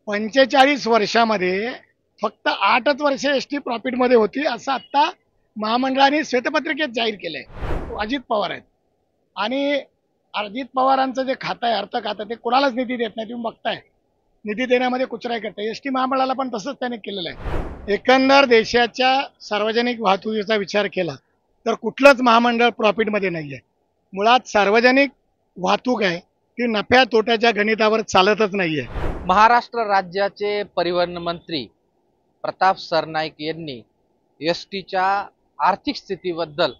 45 वर्षामध्ये फक्त 8च वर्ष एसटी प्रॉफिटमध्ये होती, असं आता महामंडळाने श्वेतपत्रिकेत जाहीर केलंय. अजित पवार आहेत आणि अजित पवारांचं जे खातं आहे, अर्थ खातं, ते कोणालाच निधी देत नाही. तुम्ही बघताय, निधी देण्यामध्ये कुचराई करताय. एसटी महामंडळाला पण तसंच त्याने केलेलं आहे. एकंदर देशाच्या सार्वजनिक वाहतुकीचा विचार केला तर कुठलंच महामंडळ प्रॉफिटमध्ये नाही आहे. मुळात सार्वजनिक वाहतूक आहे ती नफ्या तोट्याच्या गणितावर चालतच नाहीये. महाराष्ट्र राज्याचे परिवहन मंत्री प्रताप सरनाईक यांनी एसटीच्या आर्थिक स्थितीबद्दल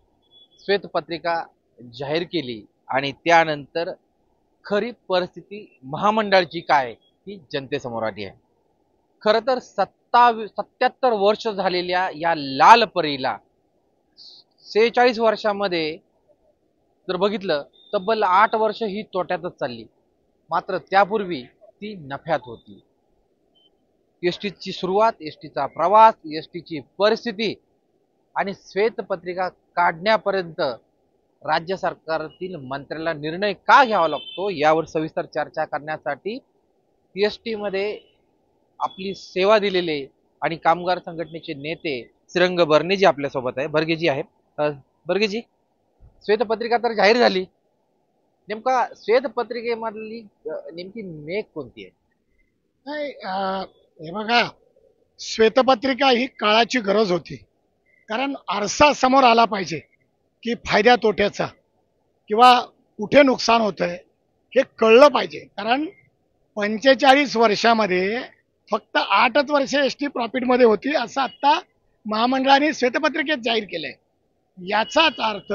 श्वेतपत्रिका जाहीर केली आणि त्यानंतर खरी परिस्थिती महामंडळाची काय ही जनतेसमोर आली आहे. खरं तर 77 वर्ष झालेल्या या लाल परीला 46 वर्षामध्ये जर बघितलं तब्बल 8 वर्ष ही तोट्यातच चालली. मात्र त्यापूर्वी ती नफ्यात होती. एसटीची सुरुवात, एसटीचा प्रवास, एसटीची परिस्थिती आणि श्वेतपत्रिका काढण्यापर्यंत राज्य सरकारतील मंत्र्याला निर्णय का घ्यावा लागतो यावर सविस्तर चर्चा करण्यासाठी एसटी मध्ये आपली सेवा दिलेले आणि कामगार संघटनेचे नेते श्रीरंग बर्गेजी आपल्यासोबत आहे. बर्गेजी आहे. बर्गेजी, श्वेतपत्रिका तर जाहीर झाली, नेमका श्वेतपत्रिकेमधली नेमकी मेक कोणती आहे? नाही, हे बघा, श्वेतपत्रिका ही काळाची गरज होती. कारण आरसा समोर आला पाहिजे की फायद्या तोट्याचा किंवा कुठे नुकसान होतंय हे कळलं पाहिजे. कारण 45 वर्षामध्ये फक्त 8च वर्ष एसटी प्रॉफिटमध्ये होती, असं आता महामंडळाने श्वेतपत्रिकेत जाहीर केलंय. याचाच अर्थ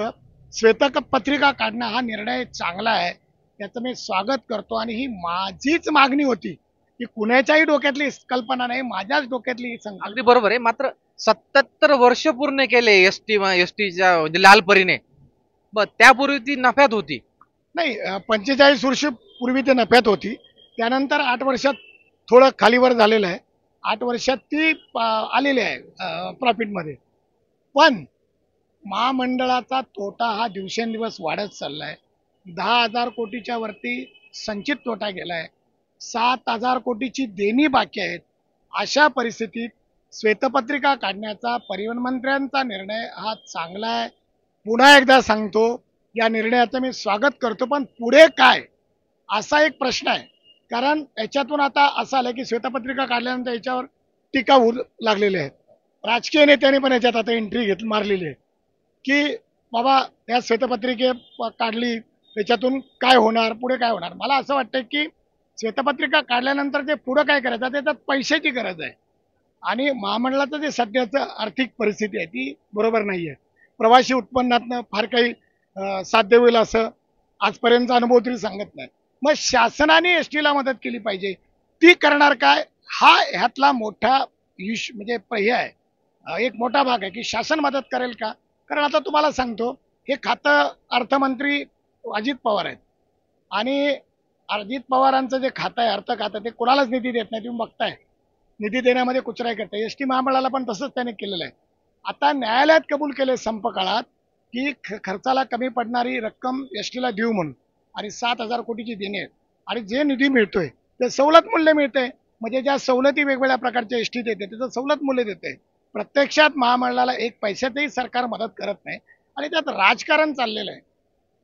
श्वेतपत्रिका काढणं हा निर्णय चांगला आहे, त्याचं मी स्वागत करतो. आणि ही माझीच मागणी होती की कुणाच्याही डोक्यातली कल्पना नाही, माझ्याच डोक्यातली ही संकल्पना. अगदी बरोबर आहे. मात्र 77 वर्ष पूर्ण केले एसटीच्या म्हणजे लालपरीने, त्यापूर्वी ती नफ्यात होती. नाही, 45 वर्ष पूर्वी ते नफ्यात होती. त्यानंतर 8 वर्षात थोडं खालीवर झालेलं आहे. 8 वर्षात ती आलेली आहे प्रॉफिटमध्ये. पण महामंडळाचा तोटा हा दिवसेंदिवस वाढत चाललाय. 10,000 कोटीच्या वरती संचित तोटा गेलाय. 7,000 कोटीची देणी बाकी आहेत. अशा परिस्थितीत श्वेतपत्रिका काढण्याचा परिवहन मंत्र्यांचा निर्णय हा चांगला आहे. पुन्हा एकदा सांगतो, या निर्णयाचं मी स्वागत करतो. पण पुढे काय, असा एक प्रश्न आहे. कारण याच्यातून आता असं आलं की श्वेतपत्रिका काढल्यानंतर याच्यावर टीका होऊ लागलेली आहे. राजकीय नेत्यांनी पण याच्यात आता एंट्री मारलेली आहे की बाबा या श्वेतपत्रिके काढली, त्याच्यातून काय होणार, पुढे काय होणार. मला असं वाटतं की श्वेतपत्रिका काढल्यानंतर जे पुढं काय करायचं, त्याच्यात पैशाची गरज आहे. आणि महामंडळाचं जे सध्याचं आर्थिक परिस्थिती आहे ती बरोबर नाही आहे. प्रवासी उत्पन्नातनं फार काही साध्य होईल असं आजपर्यंतचा अनुभव तरी सांगत नाही. मग शासनाने एसटीला मदत केली पाहिजे. ती करणार काय, हा ह्यातला मोठा म्हणजे हे आहे, एक मोठा भाग आहे की शासन मदत करेल का. कारण आता तुम्हाला सांगतो, हे खातं अर्थमंत्री अजित पवार आहेत आणि अजित पवारांचं जे खातं आहे, अर्थ खातं, ते कोणालाच निधी देत नाही. तुम्ही बघताय, निधी देण्यामध्ये कुचराई करताय. एसटी महामंडळाला पण तसंच त्याने केलेलं आहे. आता न्यायालयात कबूल केले संप काळात की खर्चाला कमी पडणारी रक्कम एसटीला देऊ म्हणून, आणि 7,000 कोटीची देणी आहेत. आणि जे निधी मिळतोय ते सवलत मूल्य मिळतंय. म्हणजे ज्या सवलती वेगवेगळ्या प्रकारच्या एसटीत येते त्याचं सवलत मूल्य देते. प्रत्यक्षात महामंडळाला एक पैशातही सरकार मदत करत नाही आणि त्यात राजकारण चाललेलं आहे.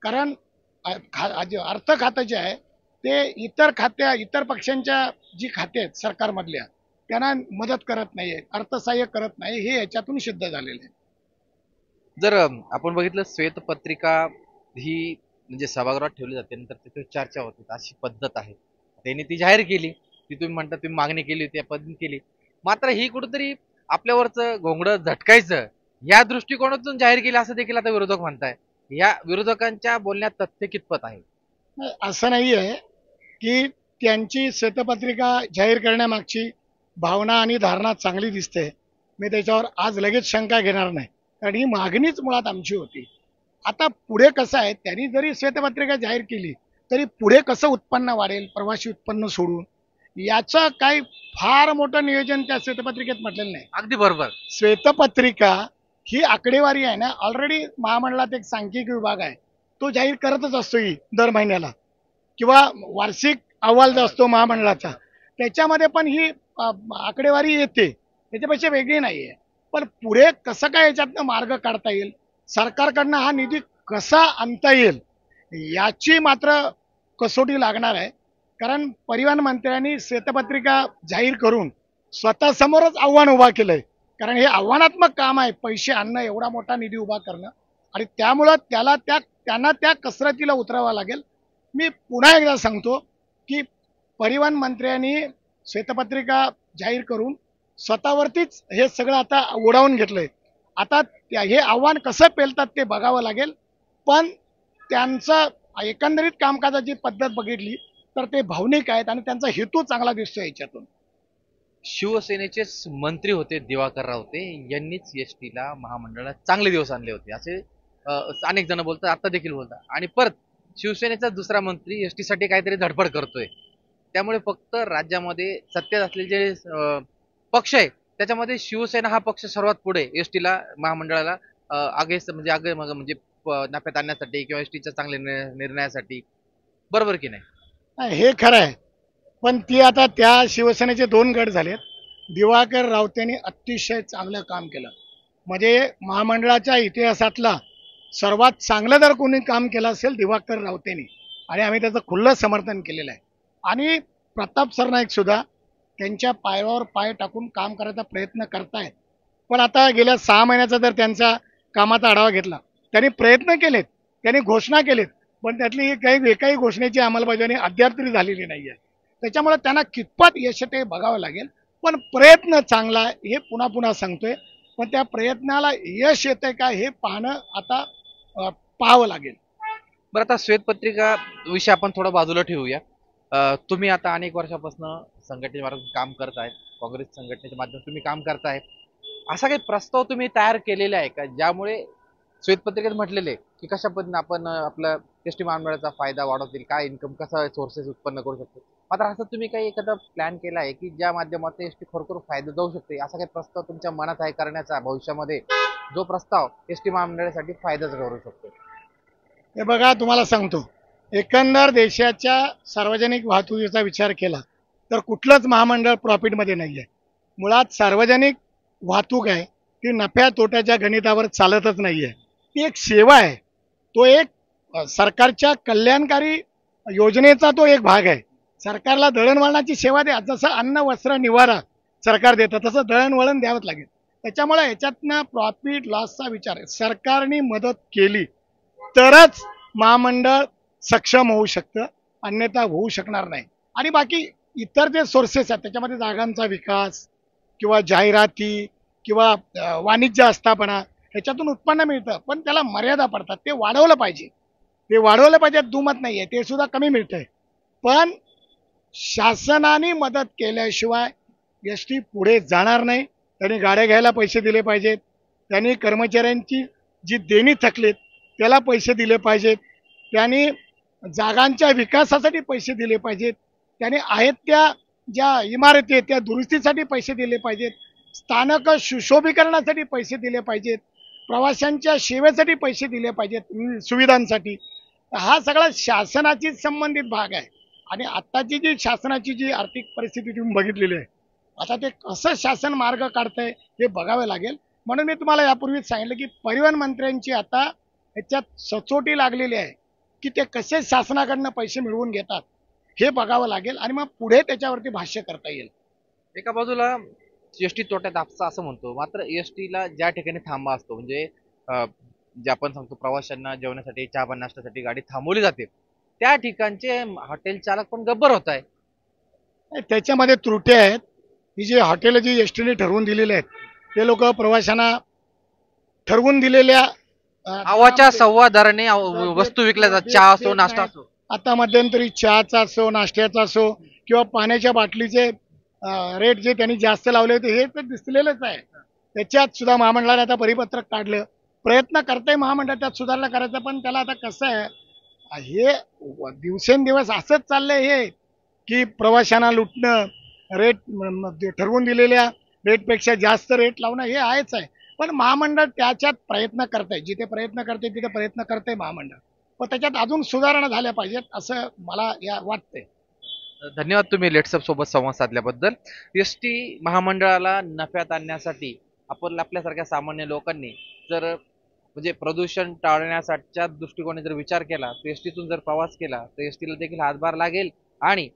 कारण अर्थ खातं जे आहे ते इतर पक्षांच्या जी खाते आहेत सरकारमधल्या, त्यांना मदत करत नाहीये, अर्थसहाय्य करत नाही, हे याच्यातून सिद्ध झालेलं आहे. जर आपण बघितलं, श्वेतपत्रिका ही म्हणजे सभागृहात ठेवली जाते, नंतर तिथे चर्चा होते, अशी पद्धत आहे. त्यांनी ती जाहीर केली, ती तुम्ही म्हणता तुम्ही मागणी केली होती, त्या पद्धतीने केली. मात्र ही कुठेतरी आपल्यावरचं घोंगडं झटकायचं या दृष्टिकोनातून जाहीर केली असं देखील आता विरोधक म्हणताय. या विरोधकांच्या बोलण्यात तथ्य कितपत आहे? असं नाही आहे की त्यांची श्वेतपत्रिका जाहीर करण्यामागची भावना आणि धारणा चांगली दिसते. मी त्याच्यावर आज लगेच शंका घेणार नाही, कारण ही मागणीच मुळात आमची होती. आता पुढे कसं आहे, त्यांनी जरी श्वेतपत्रिका जाहीर केली तरी पुढे कसं उत्पन्न वाढेल, प्रवासी उत्पन्न सोडून, याचं काही फार मोठं नियोजन त्या श्वेतपत्रिकेत म्हटलेलं नाही. अगदी बरोबर. श्वेतपत्रिका ही आकडेवारी आहे ना. ऑलरेडी महामंडळात एक सांख्यिकी विभाग आहे, तो जाहीर करतच असतो ही दर महिन्याला, किंवा वार्षिक अहवाल जो असतो महामंडळाचा त्याच्यामध्ये पण ही आकडेवारी येते, त्याच्यापेक्षा वेगळी नाही आहे. पण पुढे कसं काय याच्यातनं मार्ग काढता येईल, सरकारकडनं हा निधी कसा आणता येईल, याची मात्र कसोटी लागणार आहे. कारण परिवहन मंत्र्यांनी श्वेतपत्रिका जाहीर करून स्वतः समोरच आव्हान उभा केलंय. कारण हे आव्हानात्मक काम आहे, पैसे आणणं, एवढा मोठा निधी उभा करणं, आणि त्यामुळं त्यांना त्या कसरतीला उतरावं लागेल. मी पुन्हा एकदा सांगतो की परिवहन मंत्र्यांनी श्वेतपत्रिका जाहीर करून स्वतःवरतीच हे सगळं आता ओढावून घेतलंय. आता हे आव्हान कसं पेलतात ते बघावं लागेल. पण त्यांचं एकंदरीत कामकाजाची पद्धत बघितली तर ते भावनिक आहेत आणि त्यांचा हेतू चांगला दिसतोय याच्यातून. शिवसेनेचेच मंत्री होते दिवाकर रावते, यांनीच एसटीला महामंडळाला चांगले दिवस आणले होते असे अनेक जण बोलतात, आता देखील बोलतात. आणि परत शिवसेनेचा दुसरा मंत्री एसटी साठी काहीतरी धडपड करतोय. त्यामुळे फक्त राज्यामध्ये सत्तेत असलेले जे पक्ष आहे त्याच्यामध्ये शिवसेना हा पक्ष सर्वात पुढे एसटीला महामंडळाला म्हणजे नफ्यात आणण्यासाठी किंवा एसटीच्या चांगल्या निर्णयासाठी. बरोबर की नाही? हे खरं आहे. पण ती आता त्या शिवसेनेचे दोन गट झालेत. दिवाकर रावतेने अतिशय चांगलं काम केलं. म्हणजे महामंडळाच्या इतिहासातला सर्वात चांगलं जर कोणी काम केलं असेल दिवाकर रावतेने, आणि आम्ही त्याचं खुल्लं समर्थन केलेलं आहे. आणि प्रताप सरनाईक सुद्धा त्यांच्या पायावर पाय टाकून काम करायचा प्रयत्न करतायत. पण आता गेल्या 6 महिन्याचा जर त्यांचा कामाचा आढावा घेतला, त्यांनी प्रयत्न केलेत, त्यांनी घोषणा केलेत, पण त्यातली एकाही घोषणेची अंमलबजावणी अद्याप तरी झालेली नाही आहे. त्याच्यामुळे त्यांना कितपत यश ते बघावं लागेल. पण प्रयत्न चांगला आहे हे पुन्हा पुन्हा सांगतोय. पण त्या प्रयत्नाला यश येतंय का हे पाहणं आता पाहावं लागेल. बरं, आता श्वेतपत्रिका विषय आपण थोडा बाजूला ठेवूया. तुम्ही आता अनेक वर्षापासून संघटनेच्या मार्फत काम करताय, काँग्रेस संघटनेच्या माध्यमातून तुम्ही काम करताय. असा काही प्रस्ताव तुम्ही तयार केलेला आहे का, ज्यामुळे श्वेतपत्रिकेत म्हटलेले की कशा पद्धतीने आपण आपलं एसटी महामंडळाचा फायदा वाढवतील, काय इन्कम, कसा सोर्सेस उत्पन्न करू शकतो. मात्र असं तुम्ही काही एखादा प्लॅन केला आहे की ज्या माध्यमातून एसटी खरोखर फायदा जाऊ शकते, असा काही प्रस्ताव तुमच्या मनात आहे करण्याचा भविष्यामध्ये, जो प्रस्ताव एसटी महामंडळासाठी फायदाच करू शकतो? हे बघा, तुम्हाला सांगतो, एकंदर देशाच्या सार्वजनिक वाहतुकीचा विचार केला तर कुठलंच महामंडळ प्रॉफिटमध्ये नाही आहे. मुळात सार्वजनिक वाहतूक आहे ती नफ्या तोट्याच्या गणितावर चालतच नाही आहे. ती एक सेवा आहे. तो एक सरकारच्या कल्याणकारी योजनेचा तो एक भाग आहे. सरकारला दळणवळणाची सेवा द्या, जसं अन्न वस्त्र निवारा सरकार देतं तसं दळणवळण द्यावंच लागेल. त्याच्यामुळे याच्यातनं प्रॉफिट लॉसचा विचार आहे. सरकारने मदत केली तरच महामंडळ सक्षम होऊ शकतं, अन्यथा होऊ शकणार नाही. आणि बाकी इतर जे सोर्सेस आहेत त्याच्यामध्ये जागांचा विकास किंवा जाहिराती किंवा वाणिज्य आस्थापना, ह्याच्यातून उत्पन्न मिळतं, पण त्याला मर्यादा पडतात. ते वाढवलं पाहिजे, ते वाढवलं पाहिजे, दुमत नाही आहे, ते सुद्धा कमी मिळतंय. पण शासनाने मदत केल्याशिवाय एस टी पुढे जाणार नाही. त्यांनी गाड्या घ्यायला पैसे दिले पाहिजेत, त्यांनी कर्मचाऱ्यांची जी देणी थकलीत त्याला पैसे दिले पाहिजेत, त्यांनी जागांच्या विकासासाठी पैसे दिले पाहिजेत, त्यांनी आहेत त्या ज्या इमारती आहेत त्या दुरुस्तीसाठी पैसे दिले पाहिजेत, स्थानक सुशोभीकरणासाठी पैसे दिले पाहिजेत, प्रवाशांच्या सेवेसाठी पैसे दिले पाहिजेत, सुविधांसाठी. हा सगळा शासनाची संबंधित भाग आहे. आणि आत्ताची जी शासनाची जी आर्थिक परिस्थिती तुम्ही बघितलेली आहे, आता ते कसं शासन मार्ग काढतंय हे बघावं लागेल. म्हणून मी तुम्हाला यापूर्वीच सांगितलं की परिवहन मंत्र्यांची आता ह्याच्यात सचोटी लागलेली आहे की ते कसे शासनाकडनं पैसे मिळवून घेतात हे बघावं लागेल, आणि मग पुढे त्याच्यावरती भाष्य करता येईल. एका बाजूला एसटी तोट्यात आपसा असं म्हणतो, मात्र एसटीला ज्या ठिकाणी थांबा असतो, म्हणजे जे आपण सांगतो प्रवाशांना जेवणासाठी, चहा पाणी नाश्त्यासाठी गाडी थांबवली जाते, त्या ठिकाणचे हॉटेल चालक पण गब्बर होत आहे. त्याच्यामध्ये त्रुटी आहेत. ही जी हॉटेल जी एस टीने ठरवून दिलेली आहेत ते लोक प्रवाशांना ठरवून दिलेल्या आवाच्या सव्वा दराने वस्तू विकल्या जातात, चहा असो नाश्ता असो. आता मध्यंतरी चहाचा असो, नाश्त्याचा असो किंवा पाण्याच्या बाटलीचे रेट जे त्यांनी जास्त लावले होते हे तर दिसलेलंच आहे. त्याच्यात सुद्धा महामंडळाने आता परिपत्रक काढलं, प्रयत्न करतंय महामंडळ त्यात सुधारणा करायचा. पण त्याला आता कसं आहे, हे दिवसेंदिवस असंच चाललंय हे की प्रवाशांना लुटणं, रेट ठरवून दिलेल्या रेटपेक्षा जास्त रेट लावणं हे आहेच आहे. पण महामंडळ त्याच्यात प्रयत्न करतंय, जिथे प्रयत्न करते तिथे प्रयत्न करतंय महामंडळ, पण त्याच्यात अजून सुधारणा झाल्या पाहिजेत असं मला वाटतंय. धन्यवाद तुम्ही लेट्सअप सोबत संवाद साधल्याबद्दल. एसटी महामंडळाला नफ्यात आणण्यासाठी आपण आपल्यासारख्या सामान्य लोकांनी जर म्हणजे प्रदूषण टाळण्यासाठीच्या दृष्टिकोनाने जर विचार केला, तर एसटीतून जर प्रवास केला तर एसटीला देखील हातभार लागेल. आणि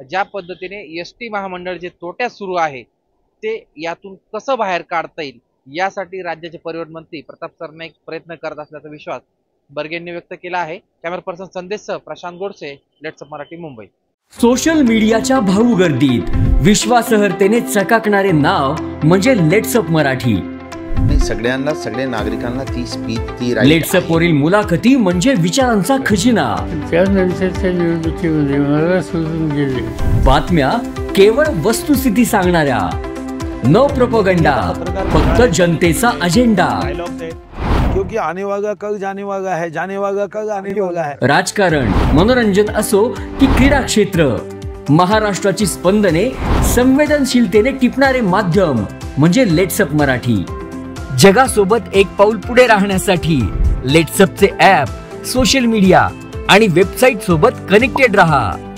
ज्या पद्धतीने एसटी महामंडळ जे तोट्यात सुरू आहे ते यातून कसं बाहेर काढता येईल यासाठी राज्याचे परिवहन मंत्री प्रताप सरनाईक प्रयत्न करत असल्याचा विश्वास बर्गे यांनी व्यक्त केला आहे. कॅमेरा पर्सन संदेशसह प्रशांत गोडसे, लेट्सअप मराठी, मुंबई. सोशल मीडियाच्या भाऊ गर्दीत विश्वासार्हतेने चकाकणारे नाव म्हणजे लेट्सअप मराठी. सगळ्यांना, सगळ्या नागरिकांना ती स्पीच, ती लेट्सअप वरील मुलाखती म्हणजे विचारांचा खजिना. त्यानंतरच्या निवडणुकीमध्ये मला सोडून गेले. बातम्या केवळ वस्तुस्थिती सांगणाऱ्या, न प्रोपगंडा, फक्त जनतेचा अजेंडा. क्योंकि आने वाला कल जाने वाला है, जाने वाला कल आने वाला है. राजकारण, मनोरंजन असो की क्रीडा क्षेत्र, महाराष्ट्राची स्पंदने संवेदनशीलतेने टिपणारे माध्यम म्हणजे लेट्सअप मराठी. जगासोबत एक पाऊल पुढे राहण्यासाठी लेट्सअपचे ॲप, सोशल मीडिया आणि वेबसाईट सोबत कनेक्टेड रहा.